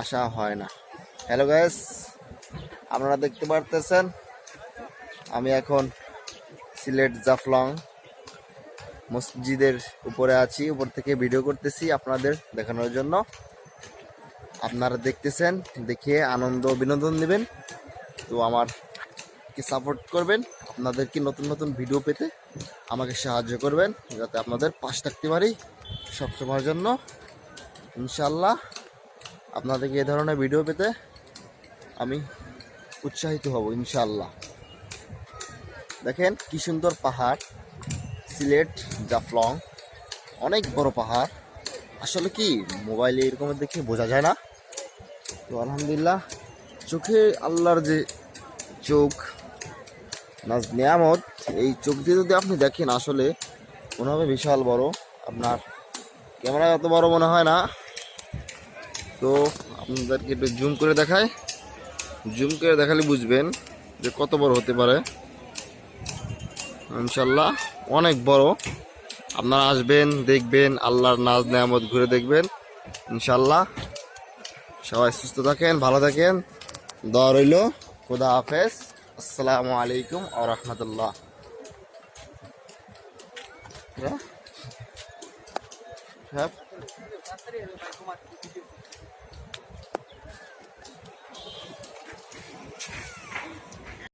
আসা হয় না। হ্যালো গাইস, আপনারা দেখতে পারতেছেন আমি এখন সিলেট জাফলং মসজিদের উপরে আছি। উপর থেকে ভিডিও করতেছি আপনাদের দেখানোর জন্য। আপনারা দেখতেছেন, দেখে আনন্দ বিনোদন নেবেন। তো আমাকে সাপোর্ট করবেন, আপনাদেরকে নতুন নতুন ভিডিও পেতে আমাকে সাহায্য করবেন, যাতে আপনাদের পাশ থাকতে পারি সবসময়ের জন্য। ইনশাল্লাহ আপনাদেরকে এই ধরনের ভিডিও পেতে আমি উৎসাহিত হব ইনশাল্লাহ। দেখেন কি সুন্দর পাহাড়, সিলেট জাফলং অনেক বড় পাহাড়। আসলে কি মোবাইলে এরকম দেখে বোঝা যায় না। তো আলহামদুলিল্লাহ, চোখে আল্লাহর যে চোখ নাজ নিয়ামত, এই চোখ দিয়ে যদি আপনি দেখেন আসলে মনে হবে বিশাল বড়। আপনার ক্যামেরায় অত বড় মনে হয় না। তো আপনাদেরকে একটু জুম করে দেখায়, জুম করে দেখালে বুঝবেন যে কত বড় হতে পারে। ইনশাল্লাহ অনেক বড়। আপনারা আসবেন, দেখবেন, আল্লাহর নাজ নেয়ামত ঘুরে দেখবেন ইনশাল্লাহ। সবাই সুস্থ থাকেন, ভালো থাকেন, দোয়া রইল। খোদা হাফেজ, আসসালামু আলাইকুম ওয়া রাহমাতুল্লাহ। হ্যাঁ।